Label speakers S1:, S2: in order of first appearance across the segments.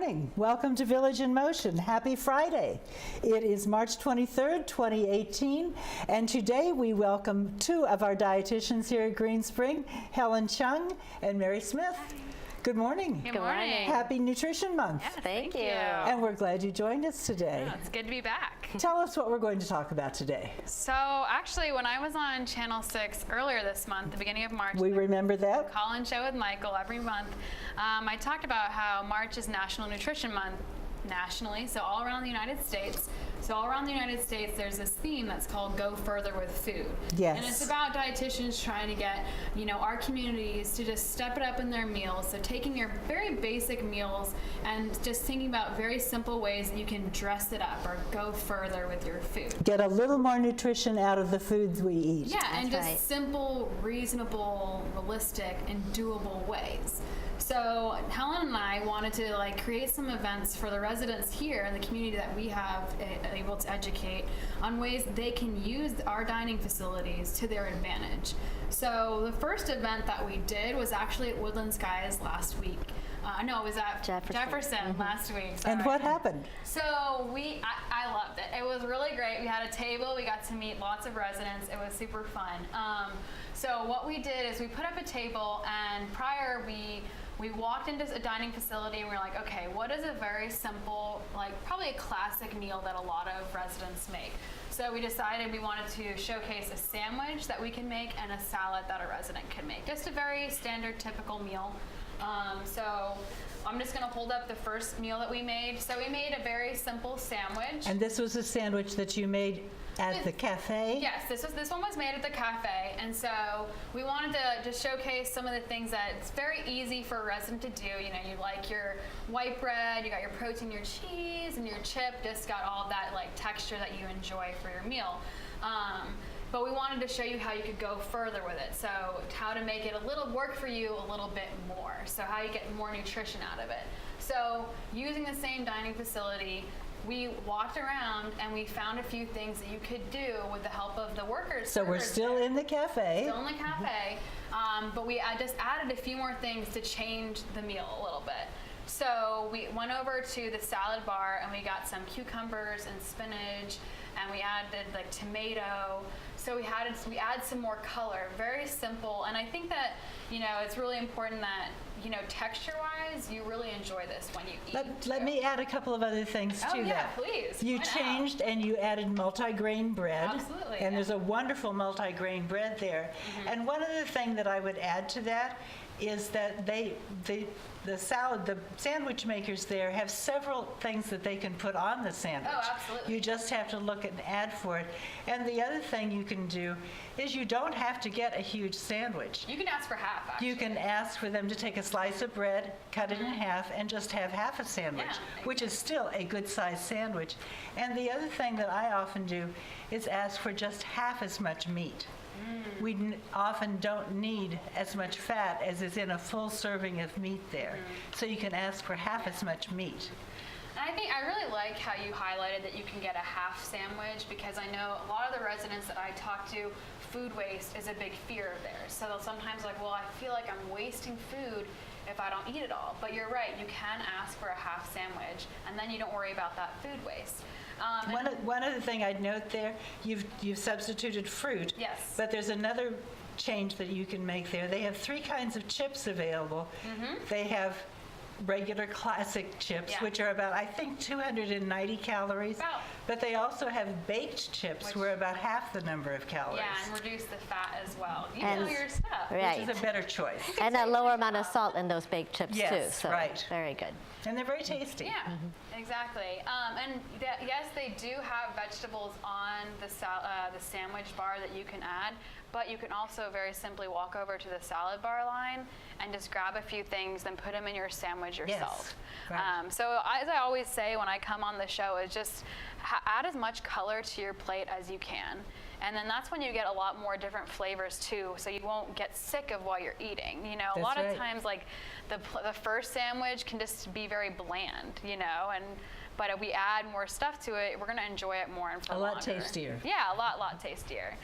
S1: morning. Welcome to Village in Motion. Happy Friday. It is March 23rd, 2018, and today we welcome two of our dietitians here at Green Spring, Helen Chung and Mary Smith. Good morning.
S2: Good morning.
S1: Happy Nutrition Month.
S2: Yeah, thank you.
S1: And we're glad you joined us today.
S2: Yeah, it's good to be back.
S1: Tell us what we're going to talk about today.
S2: So actually, when I was on Channel 6 earlier this month, the beginning of March,
S1: We remember that.
S2: call-in show with Michael every month, I talked about how March is National Nutrition Month nationally, so all around the United States. So all around the United States, there's this theme that's called Go Further with Food.
S1: Yes.
S2: And it's about dietitians trying to get, our communities to just step it up in their meals. So taking your very basic meals and just thinking about very simple ways that you can dress it up or go further with your food.
S1: Get a little more nutrition out of the foods we eat.
S2: Yeah, and
S3: That's
S2: just
S3: right.
S2: simple, reasonable, realistic, and doable ways. So Helen and I wanted to create some events for the residents here in the community that we have able to educate on ways they can use our dining facilities to their advantage. So the first event that we did was actually at Woodland Skies last week. No, it was at Jefferson last week. Sorry.
S1: And what happened?
S2: So I loved it. It was really great. We had a table. We got to meet lots of residents. It was super fun. So what we did is we put up a table, and prior we walked into a dining facility and we were like, okay, what is a very simple, probably a classic meal that a lot of residents make? So we decided we wanted to showcase a sandwich that we can make and a salad that a resident can make. Just a very standard, typical meal. So I'm just going to hold up the first meal that we made. So we made a very simple sandwich.
S1: And this was a sandwich that you made at the cafe?
S2: Yes, this one was made at the cafe, and so we wanted to just showcase some of the things that it's very easy for a resident to do. You like your white bread, you got your protein, your cheese, and your chip. Just got all of that texture that you enjoy for your meal. But we wanted to show you how you could go further with it. So how to make it a little work for you a little bit more. So how you get more nutrition out of it. So using the same dining facility, we walked around and we found a few things that you could do with the help of the workers.
S1: So we're still in the cafe.
S2: Still in the cafe, but we just added a few more things to change the meal a little bit. So we went over to the salad bar and we got some cucumbers and spinach, and we added tomato. So we add some more color. Very simple, and I think that it's really important that texture-wise you really enjoy this when you eat.
S1: Let me add a couple of other things to that.
S2: Yeah, please.
S1: You changed and you added multi-grain bread.
S2: Absolutely,
S1: And
S2: yeah.
S1: there's a wonderful multi-grain bread there. And one other thing that I would add to that is that the sandwich makers there have several things that they can put on the sandwich.
S2: Oh, absolutely.
S1: You just have to look and add for it. And the other thing you can do is you don't have to get a huge sandwich.
S2: You can ask for half, actually.
S1: You can ask for them to take a slice of bread, cut it in half, and just have half a sandwich,
S2: Yeah,
S1: which is still a good-sized sandwich. And the other thing that I often do is ask for just half as much meat. We often don't need as much fat as is in a full serving of meat there. So you can ask for half as much meat.
S2: And I really like how you highlighted that you can get a half sandwich, because I know a lot of the residents that I talk to, food waste is a big fear of theirs. So they'll sometimes well, I feel like I'm wasting food if I don't eat it all. But you're right, you can ask for a half sandwich, and then you don't worry about that food waste.
S1: One other thing I'd note there, you've substituted fruit.
S2: Yes.
S1: But there's another change that you can make there. They have 3 kinds of chips available. They have regular classic chips,
S2: Yeah.
S1: which are about, I think, 290 calories.
S2: About.
S1: But they also have baked chips,
S2: Which-
S1: who are about half the number of calories.
S2: Yeah, and reduce the fat as well. You
S3: And-
S2: know your stuff.
S3: Right.
S1: Which is a better choice.
S3: And a lower amount of salt in those baked chips too.
S1: Yes,
S3: So
S1: right.
S3: very good.
S1: And they're very tasty.
S2: Yeah, exactly. And yes, they do have vegetables on the sandwich bar that you can add, but you can also very simply walk over to the salad bar line and just grab a few things, then put them in your sandwich yourself.
S1: right.
S2: So as I always say when I come on the show, is just add as much color to your plate as you can. And then that's when you get a lot more different flavors too, so you won't get sick of what you're eating. A lot of times the first sandwich can just be very bland, but if we add more stuff to it, we're going to enjoy it more and for
S1: A
S2: longer.
S1: lot tastier.
S2: Yeah, a lot tastier.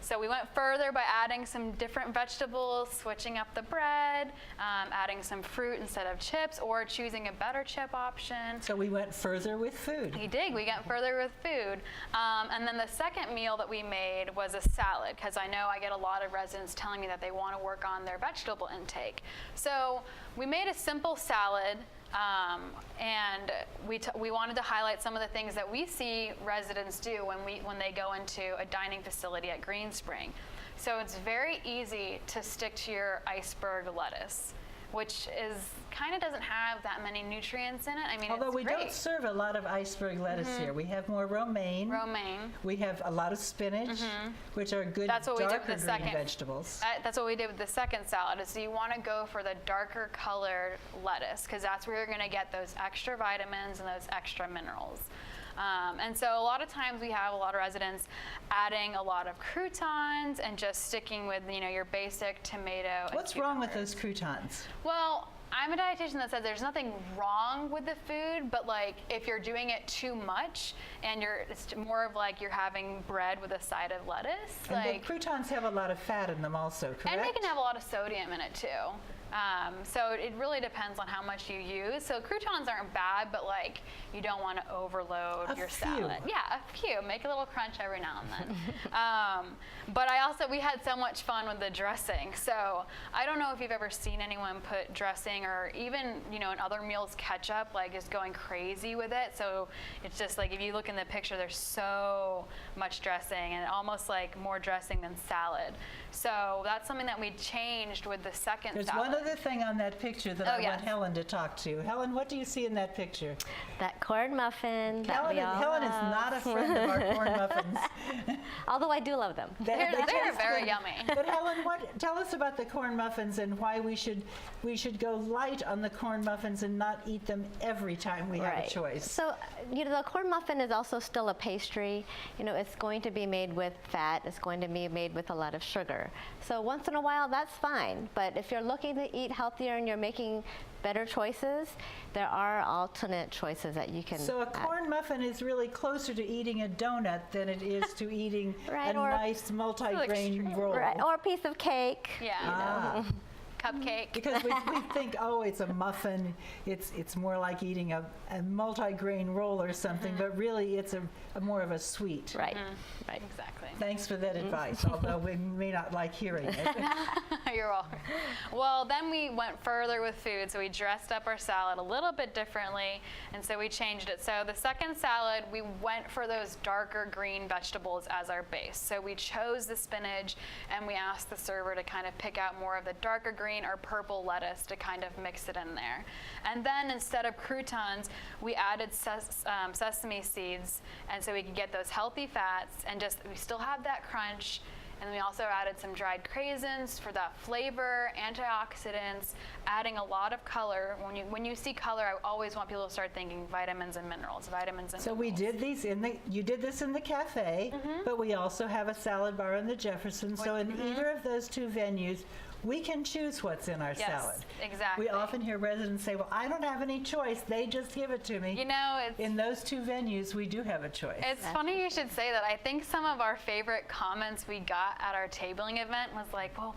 S2: So we went further by adding some different vegetables, switching up the bread, adding some fruit instead of chips, or choosing a better chip option.
S1: So we went further with food.
S2: We did. We went further with food. And then the second meal that we made was a salad, because I know I get a lot of residents telling me that they want to work on their vegetable intake. So we made a simple salad. And we wanted to highlight some of the things that we see residents do when they go into a dining facility at Green Spring. So it's very easy to stick to your iceberg lettuce, which kind of doesn't have that many nutrients in it. I mean,
S1: Although
S2: it's
S1: we
S2: great.
S1: don't serve a lot of iceberg lettuce here. We have more romaine.
S2: Romaine.
S1: We have a lot of spinach, which are good
S2: That's what we did
S1: darker
S2: with the
S1: green
S2: second.
S1: vegetables.
S2: That's what we did with the second salad. Is you want to go for the darker colored lettuce, because that's where you're going to get those extra vitamins and those extra minerals. And so a lot of times we have a lot of residents adding a lot of croutons and just sticking with your basic tomato.
S1: What's
S2: and
S1: wrong with
S2: cucumbers.
S1: those croutons?
S2: Well, I'm a dietitian that says there's nothing wrong with the food, but like if you're doing it too much and it's more of like you're having bread with a side of lettuce.
S1: And the croutons have a lot of fat in them also, correct?
S2: And they can have a lot of sodium in it too. So it really depends on how much you use. So croutons aren't bad, but like you don't want to overload your salad. Yeah, a few. Make a little crunch every now and then. But we had so much fun with the dressing. So I don't know if you've ever seen anyone put dressing or even, in other meals ketchup, like just going crazy with it. So it's just like if you look in the picture, there's so much dressing and almost like more dressing than salad. So that's something that we changed with the second
S1: There's
S2: salad.
S1: one other thing on that picture that I want Helen to talk to. Helen, what do you see in that picture?
S3: That corn muffin that we all
S1: Helen is
S3: love.
S1: not a friend of our corn muffins.
S3: Although I do love them.
S2: They're
S1: taste
S2: very
S1: good.
S2: yummy.
S1: But Helen, tell us about the corn muffins and why we should go light on the corn muffins and not eat them every time we have a choice.
S3: So, the corn muffin is also still a pastry. It's going to be made with fat. It's going to be made with a lot of sugar. So once in a while, that's fine. But if you're looking to eat healthier and you're making better choices, there are alternate choices that you can
S1: So a corn muffin is really closer to eating a donut than it is to eating a nice multi-grain roll.
S3: Right, or a piece of cake.
S2: Yeah. Cupcake.
S1: Because we think, oh, it's a muffin, it's more like eating a multi-grain roll or something, but really it's a more of a sweet.
S3: Right, right.
S2: Exactly.
S1: Thanks for that advice, although we may not like hearing it.
S2: You're welcome. Well, then we went further with food, so we dressed up our salad a little bit differently, and so we changed it. So the second salad, we went for those darker green vegetables as our base. So we chose the spinach, and we asked the server to kind of pick out more of the darker green or purple lettuce to kind of mix it in there. And then instead of croutons, we added sesame seeds, and so we could get those healthy fats, and we still have that crunch. And we also added some dried craisins for that flavor, antioxidants, adding a lot of color. When you see color, I always want people to start thinking vitamins and minerals,
S1: So we did these you did this in the cafe, but we also have a salad bar in the Jefferson. So in either of those two venues, we can choose what's in our salad.
S2: Exactly.
S1: We often hear residents say, well, I don't have any choice. They just give it to me. In those two venues, we do have a choice.
S2: It's funny you should say that. I think some of our favorite comments we got at our tabling event was like, well,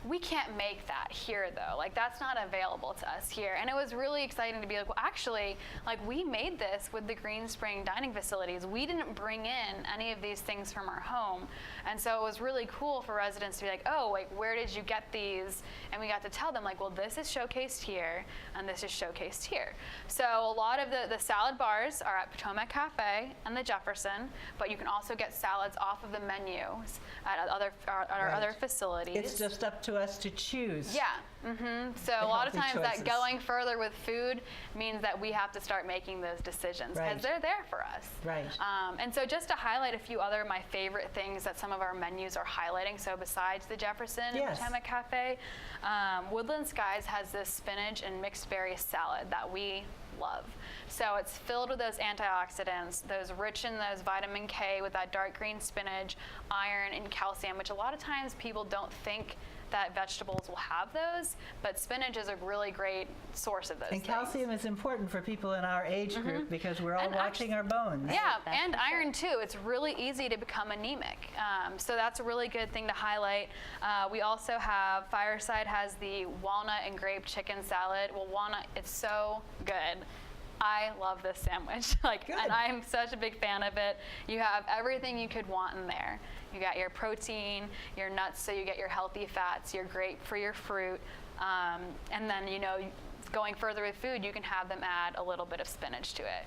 S2: we can't make that here though. Like that's not available to us here. And it was really exciting to be like, well, actually, like we made this with the Green Spring dining facilities. We didn't bring in any of these things from our home. And so it was really cool for residents to be like, oh, like where did you get these? And we got to tell them like, well, this is showcased here and this is showcased here. So a lot of the salad bars are at Potomac Cafe and the Jefferson, but you can also get salads off of the menus at our other facilities.
S1: It's just up to us to choose.
S2: Yeah. So a lot of times that going further with food means that we have to start making those decisions because they're there for us.
S1: Right.
S2: And so just to highlight a few other my favorite things that some of our menus are highlighting. So besides the Jefferson and Potomac Cafe, Woodland Skies has this spinach and mixed berry salad that we love. So it's filled with those antioxidants, those rich in those vitamin K with that dark green spinach, iron and calcium, which a lot of times people don't think that vegetables will have those, but spinach is a really great source of those
S1: And
S2: things.
S1: calcium is important for people in our age group because we're all
S2: And
S1: watching our bones.
S2: Yeah,
S3: That's
S2: and
S3: for sure.
S2: iron too. It's really easy to become anemic. So that's a really good thing to highlight. We also have, Fireside has the walnut and grape chicken salad. Well, walnut, it's so good. I love this sandwich.
S1: Good.
S2: And I'm such a big fan of it. You have everything you could want in there. You got your protein, your nuts, so you get your healthy fats, your grape for your fruit, and then going further with food, you can have them add a little bit of spinach to it.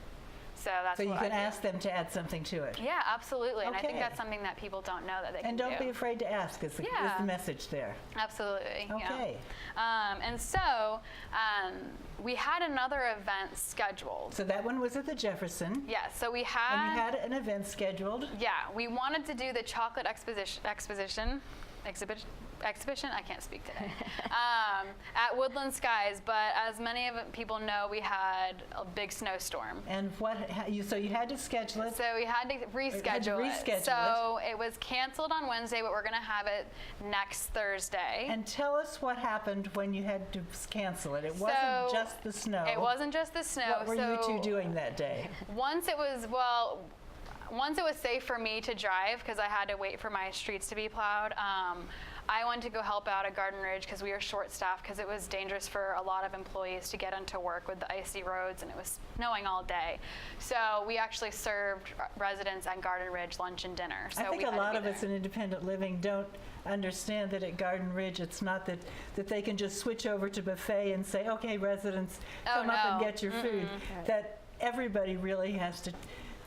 S2: So that's
S1: So you
S2: what
S1: can
S2: I do.
S1: ask them to add something to it.
S2: Yeah, absolutely. And I think
S1: Okay.
S2: that's something that people don't know that they
S1: And
S2: can do.
S1: don't be afraid to ask is the
S2: Yeah.
S1: message there.
S2: Absolutely. yeah.
S1: Okay.
S2: And so we had another event scheduled.
S1: So that one was at the Jefferson.
S2: Yeah, so we
S1: And
S2: had,
S1: you had an event scheduled.
S2: yeah, we wanted to do the chocolate exhibition, I can't speak today, at Woodland Skies, but as many of people know, we had a big snowstorm.
S1: And so you had to schedule it.
S2: So we had to reschedule it.
S1: reschedule
S2: So it was canceled on Wednesday, but we're going to have it next Thursday.
S1: And tell us what happened when you had to cancel it. It wasn't
S2: So,
S1: just the snow.
S2: It wasn't just the snow.
S1: What were you two doing that day?
S2: Once it was safe for me to drive because I had to wait for my streets to be plowed, I went to go help out at Garden Ridge because we were short-staffed because it was dangerous for a lot of employees to get into work with the icy roads and it was snowing all day. So we actually served residents at Garden Ridge lunch and dinner. So
S1: I think
S2: we
S1: a
S2: had to
S1: lot
S2: be
S1: of us
S2: there.
S1: in independent living don't understand that at Garden Ridge it's not that they can just switch over to buffet and say, okay, residents,
S2: Oh,
S1: come up and
S2: no.
S1: get your food.
S3: Right.
S1: That everybody really has to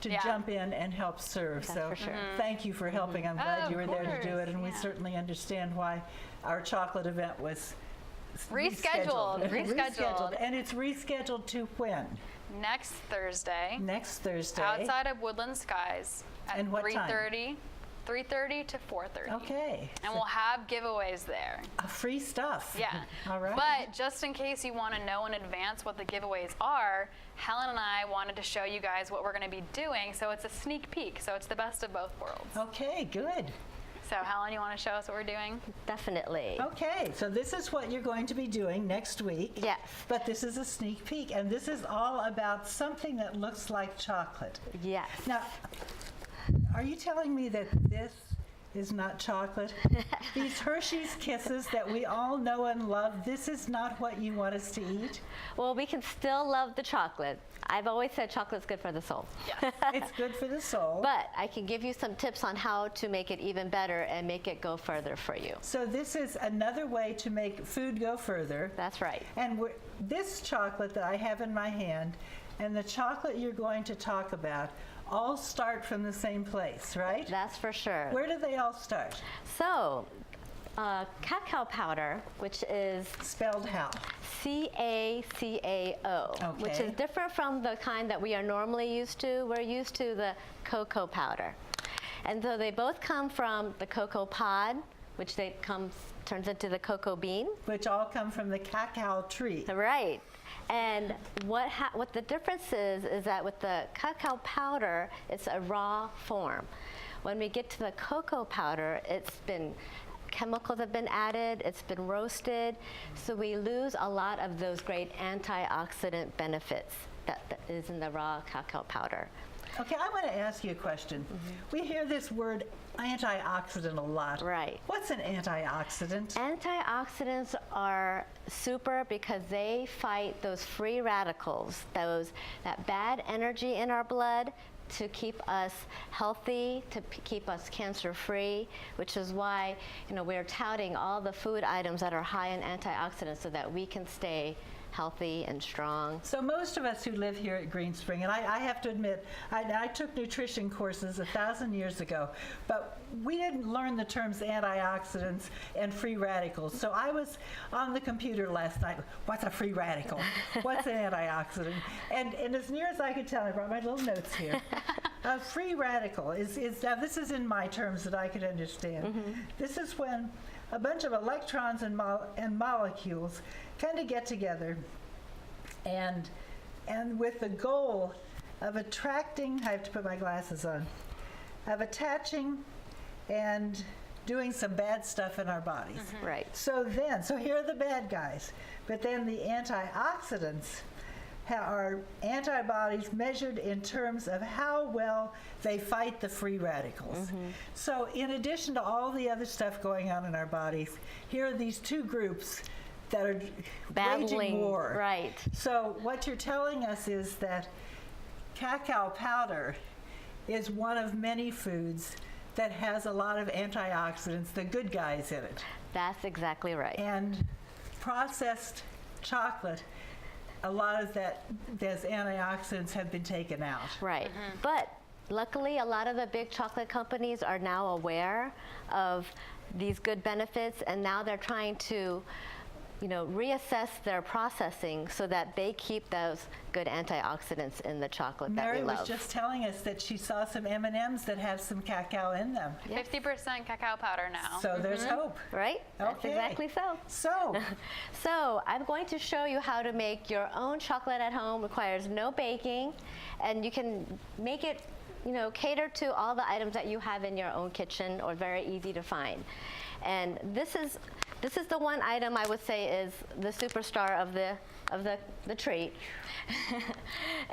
S2: Yeah.
S1: jump in and help serve.
S3: That's
S1: so
S3: for sure.
S1: thank you for helping. I'm glad
S2: Oh,
S1: you were
S2: of
S1: there to do
S2: course,
S1: it, and we
S2: yeah.
S1: certainly understand why our chocolate event was
S2: Rescheduled.
S1: rescheduled. And it's rescheduled to when?
S2: Next Thursday,
S1: Next Thursday.
S2: outside of Woodland Skies at
S1: And what time?
S2: 3:30 to 4:30.
S1: Okay.
S2: And we'll have giveaways there.
S1: Free stuff.
S2: Yeah.
S1: All right.
S2: But just in case you want to know in advance what the giveaways are, Helen and I wanted to show you guys what we're going to be doing. So it's a sneak peek. So it's the best of both worlds.
S1: Okay, good.
S2: So Helen, you want to show us what we're doing?
S3: Definitely.
S1: Okay, so this is what you're going to be doing next week.
S3: Yes.
S1: But this is a sneak peek, and this is all about something that looks like chocolate.
S3: Yes.
S1: Now, are you telling me that this is not chocolate? These Hershey's Kisses that we all know and love, this is not what you want us to eat?
S3: Well, we can still love the chocolate. I've always said chocolate's good for the soul.
S2: Yes.
S1: It's good for the soul.
S3: But I can give you some tips on how to make it even better and make it go further for you.
S1: So this is another way to make food go further.
S3: That's right.
S1: And this chocolate that I have in my hand and the chocolate you're going to talk about all start from the same place, right?
S3: That's for sure.
S1: Where do they all start?
S3: So, cacao powder, which is
S1: Spelled how?
S3: CACAO, which
S1: Okay.
S3: is different from the kind that we are normally used to. We're used to the cocoa powder. And so they both come from the cocoa pod, which turns into the cocoa bean.
S1: Which all come from the cacao tree.
S3: Right. And what the difference is that with the cacao powder, it's a raw form. When we get to the cocoa powder, chemicals have been added, it's been roasted, so we lose a lot of those great antioxidant benefits that is in the raw cacao powder.
S1: Okay, I want to ask you a question. We hear this word antioxidant a lot.
S3: Right.
S1: What's an antioxidant?
S3: Antioxidants are super because they fight those free radicals, that bad energy in our blood, to keep us healthy, to keep us cancer-free, which is why we're touting all the food items that are high in antioxidants so that we can stay healthy and strong.
S1: So most of us who live here at Green Spring, and I have to admit, I took nutrition courses 1,000 years ago, but we didn't learn the terms antioxidants and free radicals. So I was on the computer last night, what's a free radical? What's an antioxidant? And as near as I could tell, I brought my little notes here. A free radical is now this is in my terms that I could understand. This is when a bunch of electrons and molecules kind of get together and with the goal of attracting, I have to put my glasses on, of attaching and doing some bad stuff in our bodies.
S3: Right.
S1: So here are the bad guys. But then the antioxidants are antibodies measured in terms of how well they fight the free radicals. So in addition to all the other stuff going on in our bodies, here are these two groups that are
S3: Battling,
S1: waging war.
S3: right.
S1: So what you're telling us is that cacao powder is one of many foods that has a lot of antioxidants, the good guys in it.
S3: That's exactly right.
S1: And processed chocolate, a lot of those antioxidants have been taken out.
S3: Right. But luckily, a lot of the big chocolate companies are now aware of these good benefits, and now they're trying to reassess their processing so that they keep those good antioxidants in the chocolate that we
S1: Mary
S3: love.
S1: was just telling us that she saw some M&Ms that have some cacao in them.
S2: 50% cacao powder now.
S1: So there's hope.
S3: Right? That's
S1: Okay.
S3: exactly so. So I'm going to show you how to make your own chocolate at home. Requires no baking, and you can make it cater to all the items that you have in your own kitchen, or very easy to find. And this is the one item I would say is the superstar of the treat.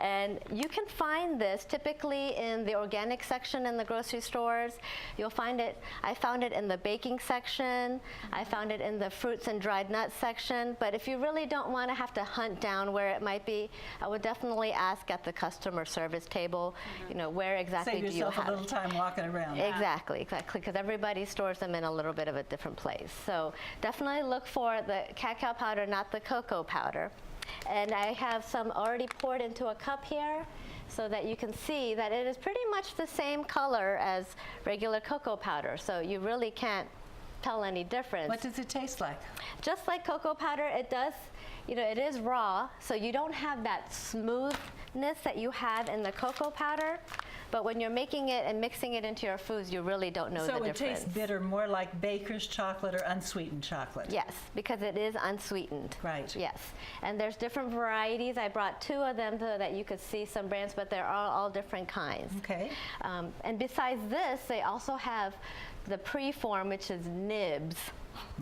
S3: And you can find this typically in the organic section in the grocery stores. You'll find it, I found it in the baking section. I found it in the fruits and dried nuts section. But if you really don't want to have to hunt down where it might be, I would definitely ask at the customer service table, where exactly
S1: Save
S3: do you
S1: yourself
S3: have
S1: a little time walking around.
S3: Exactly, because everybody stores them in a little bit of a different place. So definitely look for the cacao powder, not the cocoa powder. And I have some already poured into a cup here so that you can see that it is pretty much the same color as regular cocoa powder. So you really can't tell any difference.
S1: What does it taste like?
S3: Just like cocoa powder, it does, it is raw, so you don't have that smoothness that you have in the cocoa powder. But when you're making it and mixing it into your foods, you really don't know the difference.
S1: So it tastes bitter, more like baker's chocolate or unsweetened chocolate.
S3: Yes, because it is unsweetened.
S1: Right.
S3: Yes. And there's different varieties. I brought two of them so that you could see some brands, but they're all different kinds.
S1: Okay.
S3: And besides this, they also have the pre-form, which is nibs.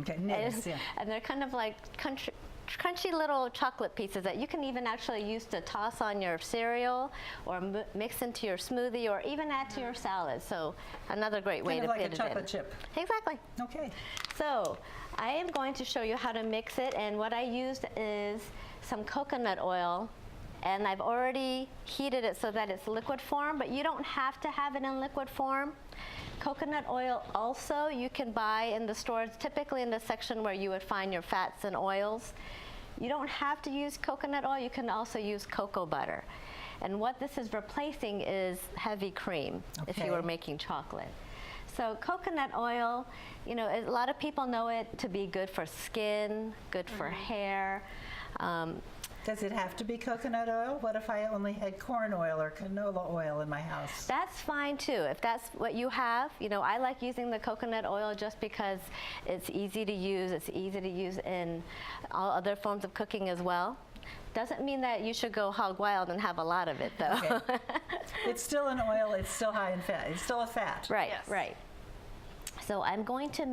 S1: Okay, nibs, yeah.
S3: And they're kind of like crunchy little chocolate pieces that you can even actually use to toss on your cereal or mix into your smoothie or even add to your salad. So another great way to
S1: Kind of
S3: fit
S1: like a chocolate
S3: in.
S1: chip.
S3: Exactly.
S1: Okay.
S3: So I am going to show you how to mix it, and what I used is some coconut oil, and I've already heated it so that it's liquid form, but you don't have to have it in liquid form. Coconut oil also you can buy in the stores, typically in the section where you would find your fats and oils. You don't have to use coconut oil, you can also use cocoa butter. And what this is replacing is heavy cream if you were making chocolate. So coconut oil, a lot of people know it to be good for skin, good for hair.
S1: Does it have to be coconut oil? What if I only had corn oil or canola oil in my house?
S3: That's fine too, if that's what you have. I like using the coconut oil just because it's easy to use. It's easy to use in all other forms of cooking as well. Doesn't mean that you should go hog wild and have a lot of it though.
S1: Okay. It's still an oil, it's still high in fat. It's still a fat.
S3: Right,
S2: Yes.
S3: right. So I'm going to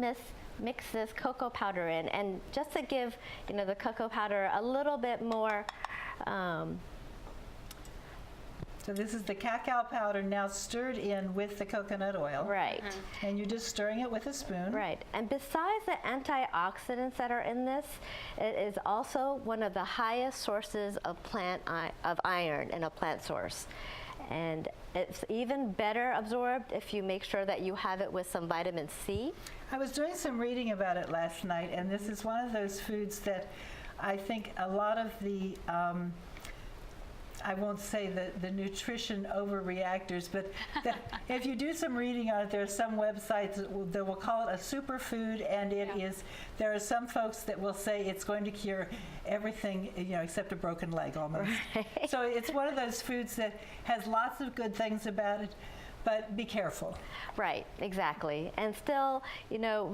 S3: mix this cocoa powder in, and just to give the cocoa powder a little bit more.
S1: So this is the cacao powder now stirred in with the coconut oil.
S3: Right.
S1: And you're just stirring it with a spoon.
S3: Right. And besides the antioxidants that are in this, it is also one of the highest sources of iron in a plant source. And it's even better absorbed if you make sure that you have it with some vitamin C.
S1: I was doing some reading about it last night, and this is one of those foods that I think a lot of the, I won't say the nutrition overreactors, but if you do some reading on it, there are some websites that will call it a superfood, and there are some folks that will say it's going to cure everything, except a broken leg almost.
S3: Right.
S1: So it's one of those foods that has lots of good things about it, but be careful.
S3: Right, exactly. And still, you know,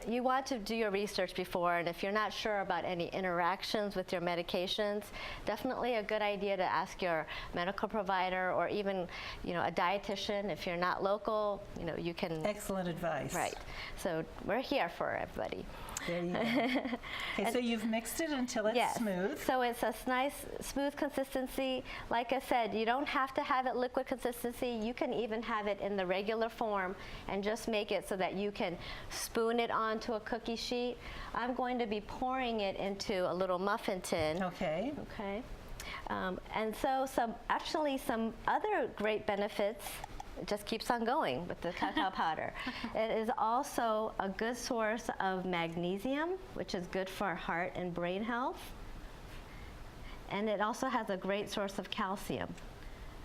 S3: you want to do your research before, and if you're not sure about any interactions with your medications, definitely a good idea to ask your medical provider or even, you know, a dietitian. If you're not local, you know, you can.
S1: Excellent advice.
S3: Right. So we're here for everybody.
S1: There you go. Okay, so you've mixed it until it's
S3: Yes.
S1: smooth.
S3: So it's a nice, smooth consistency. Like I said, you don't have to have it liquid consistency. You can even have it in the regular form and just make it so that you can spoon it onto a cookie sheet. I'm going to be pouring it into a little muffin tin.
S1: Okay.
S3: Okay. And so some other great benefits. It just keeps on going with the cacao powder. It is also a good source of magnesium, which is good for heart and brain health. And it also has a great source of calcium.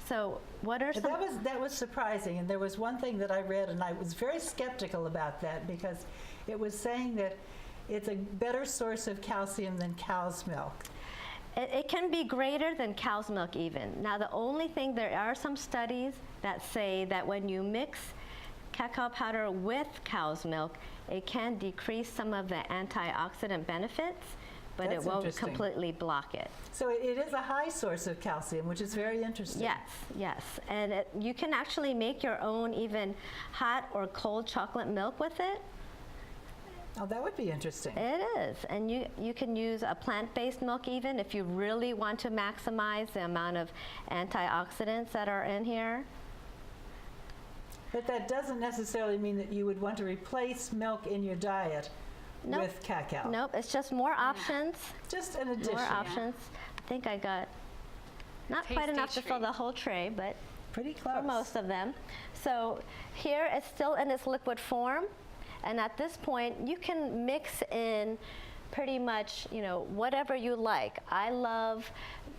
S3: So what are some...
S1: That was surprising, and there was one thing that I read, and I was very skeptical about that because it was saying that it's a better source of calcium than cow's milk.
S3: It can be greater than cow's milk even. Now the only thing, there are some studies that say that when you mix cacao powder with cow's milk, it can decrease some of the antioxidant benefits, but
S1: That's
S3: it won't
S1: interesting.
S3: completely block it.
S1: So it is a high source of calcium, which is very interesting.
S3: Yes, yes. And you can actually make your own even hot or cold chocolate milk with it.
S1: Oh, that would be interesting.
S3: It is. And you can use a plant-based milk even if you really want to maximize the amount of antioxidants that are in here.
S1: But that doesn't necessarily mean that you would want to replace milk in your diet
S3: Nope.
S1: with cacao.
S3: Nope, it's just more options.
S1: Just an addition.
S3: More options. I think I got not quite
S2: Tasty
S3: enough to fill
S2: treat.
S3: the whole tray, but
S1: Pretty close.
S3: for most of them. So here it's still in its liquid form. And at this point, you can mix in pretty much, you know, whatever you like. I love,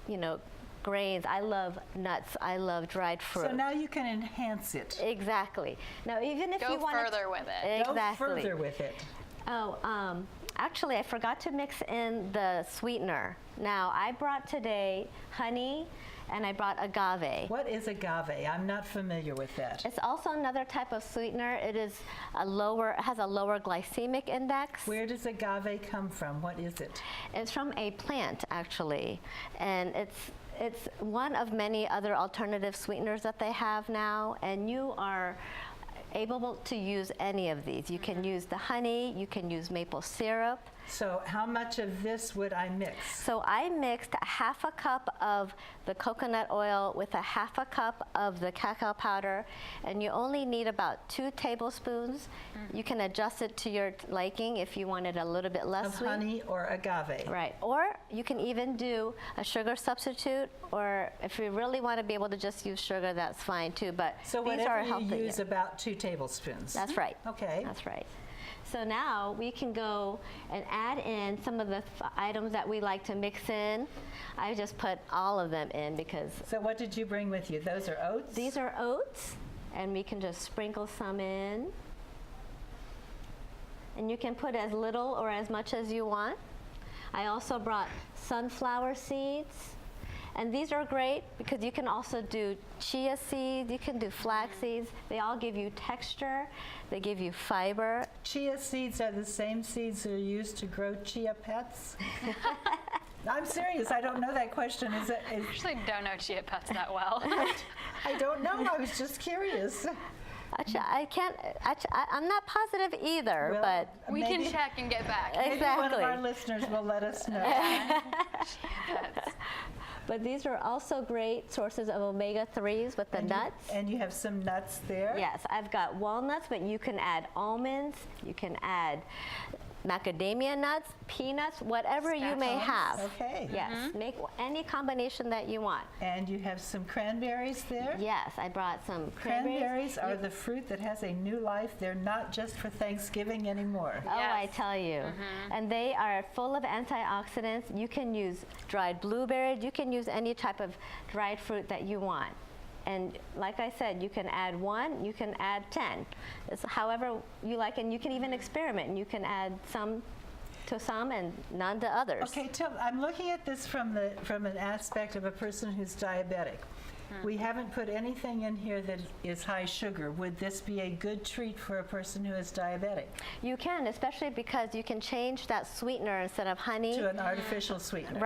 S3: you know, grains. I love nuts. I love dried fruit.
S1: So now you can enhance it.
S3: Exactly. Now, even if
S2: Go
S3: you want
S2: further with it.
S3: Exactly.
S1: Go further with it.
S3: Oh, actually, I forgot to mix in the sweetener. Now, I brought today honey, and I brought agave.
S1: What is agave? I'm not familiar with that.
S3: It's also another type of sweetener. It is has a lower glycemic index.
S1: Where does agave come from? What is it?
S3: It's from a plant, actually, and it's one of many other alternative sweeteners that they have now, and you are able to use any of these. You can use the honey, you can use maple syrup.
S1: So how much of this would I mix?
S3: So I mixed a half a cup of the coconut oil with a half a cup of the cacao powder, and you only need about 2 tablespoons. You can adjust it to your liking if you want it a little bit less
S1: Of
S3: sweet.
S1: honey or agave?
S3: Right, or you can even do a sugar substitute, or if you really want to be able to just use sugar, that's fine too, but
S1: So
S3: these are
S1: whatever
S3: healthy.
S1: you use, about 2 tablespoons.
S3: That's right.
S1: Okay.
S3: That's right. So now we can go and add in some of the items that we like to mix in. I just put all of them in because
S1: So what did you bring with you? Those are oats?
S3: these are oats, and we can just sprinkle some in. And you can put as little or as much as you want. I also brought sunflower seeds. And these are great because you can also do chia seeds, you can do flax seeds. They all give you texture, they give you fiber.
S1: Chia seeds are the same seeds that are used to grow chia pets? I'm serious, I don't know that question.
S2: I actually don't know chia pets that well.
S1: I don't know, I was just curious.
S3: Actually, I'm not positive either,
S1: Well,
S3: but
S2: We
S1: maybe-
S2: can check and get back.
S1: Maybe one of
S3: Exactly.
S1: our listeners will let us know.
S3: but these are also great sources of omega-3s with the nuts.
S1: And you have some nuts there?
S3: Yes, I've got walnuts, but you can add almonds, you can add macadamia nuts, peanuts, whatever you may have.
S1: Okay.
S3: Yes, make any combination that you want.
S1: And you have some cranberries there?
S3: Yes, I brought some
S1: Cranberries are the fruit that has a new life. They're not just for Thanksgiving anymore.
S3: Oh, I
S2: Yes.
S3: tell you. And they are full of antioxidants. You can use dried blueberries. You can use any type of dried fruit that you want. And like I said, you can add 1, you can add 10. It's however you like, and you can even experiment. And you can add some to some and none to others.
S1: Okay, I'm looking at this from an aspect of a person who's diabetic. We haven't put anything in here that is high sugar. Would this be a good treat for a person who is diabetic?
S3: You can, especially because you can change that sweetener instead of honey.
S1: To an artificial sweetener.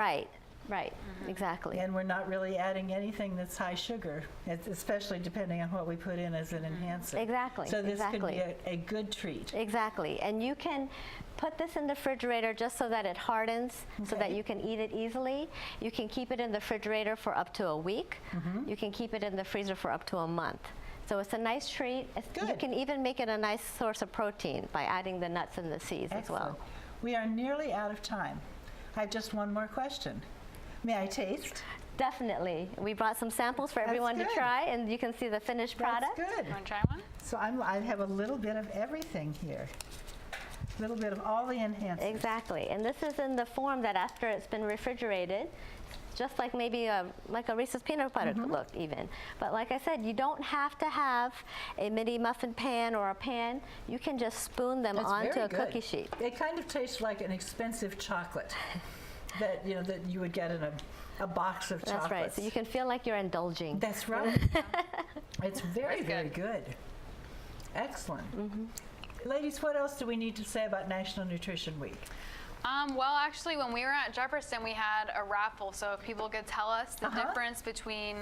S3: Right, exactly.
S1: And we're not really adding anything that's high sugar, especially depending on what we put in as an enhancer.
S3: Exactly,
S1: So this
S3: exactly.
S1: could be a good treat.
S3: Exactly, and you can put this in the refrigerator just so that it hardens, so that
S1: Okay.
S3: you can eat it easily. You can keep it in the refrigerator for up to a week. You can keep it in the freezer for up to a month. So it's a nice treat. You
S1: Good.
S3: can even make it a nice source of protein by adding the nuts and the seeds as
S1: Excellent.
S3: well.
S1: We are nearly out of time. I have just one more question. May I taste?
S3: Definitely. We brought some samples for
S1: That's
S3: everyone
S1: good.
S3: to try, and you can see the finished product.
S1: That's good.
S2: You want to try one?
S1: So I have a little bit of everything here. A little bit of all the enhancers.
S3: Exactly, and this is in the form that after it's been refrigerated, just like maybe like a Reese's peanut butter could look even. But like I said, you don't have to have a mini muffin pan or a pan. You can just spoon them
S1: That's
S3: onto
S1: very
S3: a
S1: good.
S3: cookie sheet.
S1: It kind of tastes like an expensive chocolate that you would get in a box of chocolates.
S3: That's right, so you can feel like you're indulging.
S1: That's right. It's very,
S2: That's
S1: very
S2: good.
S1: good. Excellent. Ladies, what else do we need to say about National Nutrition Week?
S2: Well, actually, when we were at Jefferson, we had a raffle. So if people could tell us the
S1: Uh-huh.
S2: difference between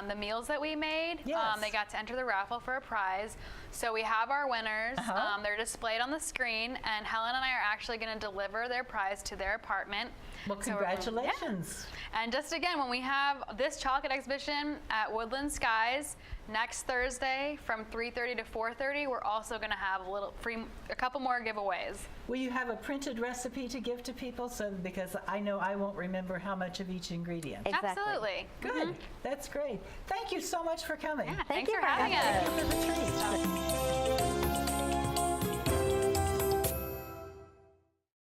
S2: the meals that we made,
S1: Yes.
S2: they got to enter the raffle for a prize. So we have our winners.
S1: Uh-huh.
S2: They're displayed on the screen, and Helen and I are actually going to deliver their prize to their apartment.
S1: Well,
S2: So we're gonna-
S1: congratulations.
S2: yeah. And just again, when we have this chocolate exhibition at Woodland Skies next Thursday from 3:30 to 4:30, we're also going to have a couple more giveaways.
S1: Will you have a printed recipe to give to people? Because I know I won't remember how much of each ingredient.
S3: Exactly.
S2: Absolutely.
S1: Good. That's great. Thank you so much for coming.
S2: Yeah,
S3: Thank
S2: thanks
S3: you
S2: for
S3: for
S2: having
S3: having
S2: us.
S1: Thank you for the treat.